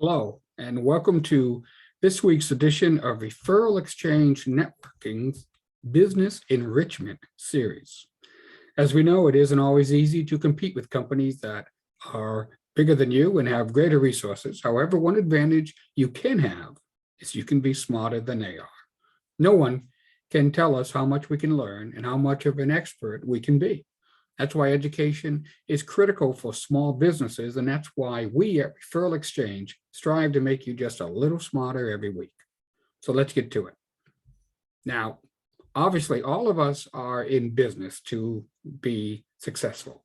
Hello, and welcome to this week's edition of Referral Exchange Networking's Business Enrichment series. As we know, it isn't always easy to compete with companies that are bigger than you and have greater resources. However, one advantage you can have is you can be smarter than they are. No one can tell us how much we can learn and how much of an expert we can be. That's why education is critical for small businesses, and that's why we at Referral Exchange strive to make you just a little smarter every week. So let's get to it. Now, obviously, all of us are in business to be successful.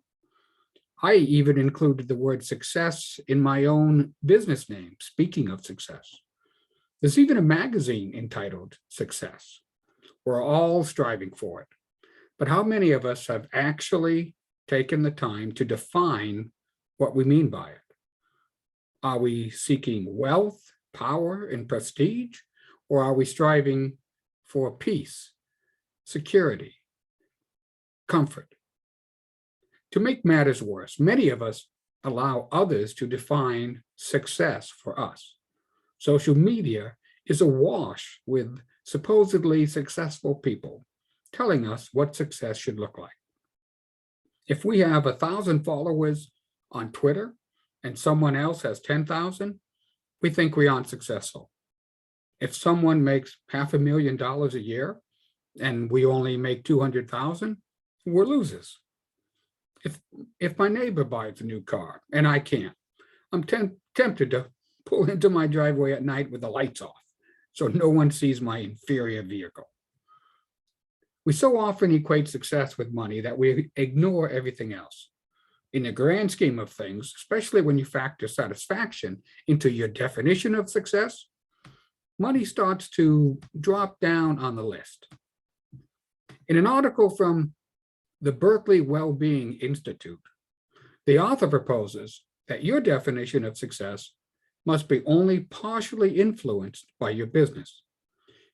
I even included the word success in my own business name, speaking of success. There's even a magazine entitled Success. We're all striving for it. But how many of us have actually taken the time to define what we mean by it? Are we seeking wealth, power, and prestige? Or are we striving for peace, security, comfort? To make matters worse, many of us allow others to define success for us. Social media is awash with supposedly successful people telling us what success should look like. If we have 1,000 followers on Twitter and someone else has 10,000, we think we aren't successful. If someone makes $500,000 a year and we only make 200,000, we're losers. If my neighbor buys a new car and I can't, I'm tempted to pull into my driveway at night with the lights off so no one sees my inferior vehicle. We so often equate success with money that we ignore everything else. In the grand scheme of things, especially when you factor satisfaction into your definition of success, money starts to drop down on the list. In an article from the Berkeley Wellbeing Institute, the author proposes that your definition of success must be only partially influenced by your business.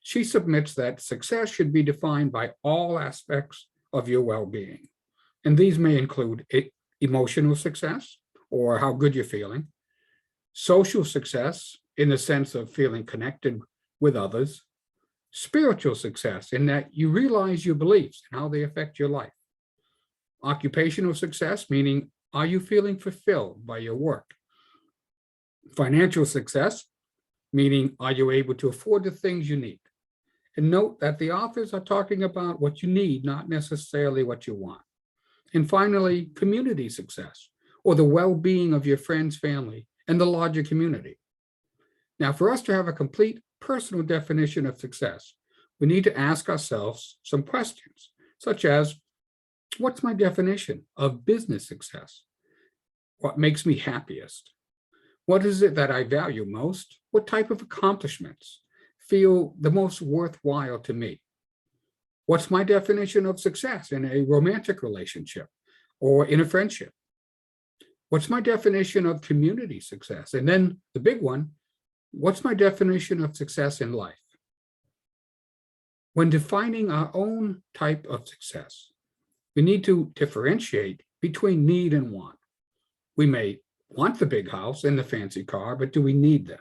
She submits that success should be defined by all aspects of your well-being. And these may include emotional success, or how good you're feeling, social success in the sense of feeling connected with others, spiritual success in that you realize your beliefs and how they affect your life, occupational success, meaning are you feeling fulfilled by your work, financial success, meaning are you able to afford the things you need. And note that the authors are talking about what you need, not necessarily what you want. And finally, community success, or the well-being of your friends, family, and the larger community. Now, for us to have a complete personal definition of success, we need to ask ourselves some questions, such as, what's my definition of business success? What makes me happiest? What is it that I value most? What type of accomplishments feel the most worthwhile to me? What's my definition of success in a romantic relationship or in a friendship? What's my definition of community success? And then the big one, what's my definition of success in life? When defining our own type of success, we need to differentiate between need and want. We may want the big house and the fancy car, but do we need them?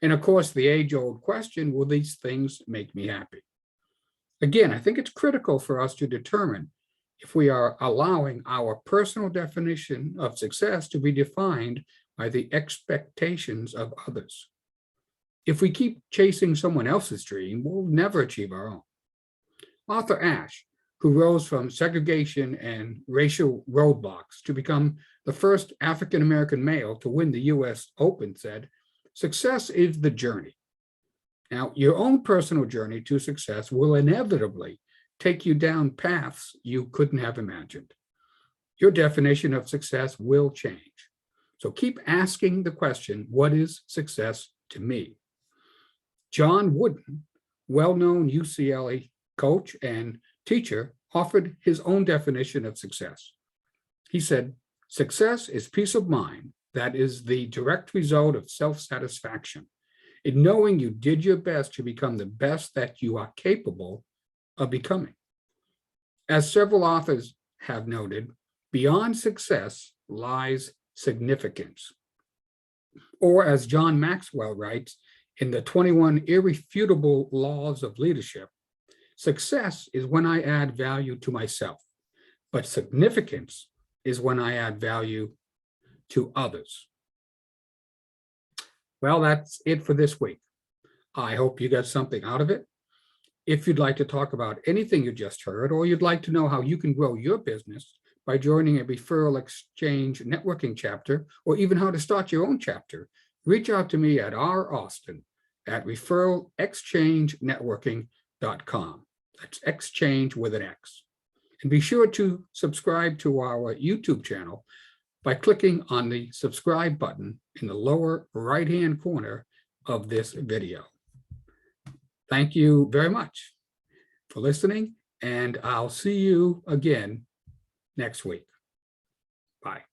And of course, the age-old question, will these things make me happy? Again, I think it's critical for us to determine if we are allowing our personal definition of success to be defined by the expectations of others. If we keep chasing someone else's dream, we'll never achieve our own. Arthur Ashe, who rose from segregation and racial roadblocks to become the first African-American male to win the US Open, said, "Success is the journey." Now, your own personal journey to success will inevitably take you down paths you couldn't have imagined. Your definition of success will change. So keep asking the question, what is success to me? John Wooden, well-known UCLA coach and teacher, offered his own definition of success. He said, "Success is peace of mind that is the direct result of self-satisfaction, in knowing you did your best to become the best that you are capable of becoming." As several authors have noted, beyond success lies significance. Or as John Maxwell writes in the 21 Irrefutable Laws of Leadership, success is when I add value to myself, but significance is when I add value to others. Well, that's it for this week. I hope you got something out of it. If you'd like to talk about anything you just heard, or you'd like to know how you can grow your business by joining a referral exchange networking chapter, or even how to start your own chapter, reach out to me at raustin@referralexchangenetworking.com. That's exchange with an X. And be sure to subscribe to our YouTube channel by clicking on the subscribe button in the lower right-hand corner of this video. Thank you very much for listening, and I'll see you again next week. Bye.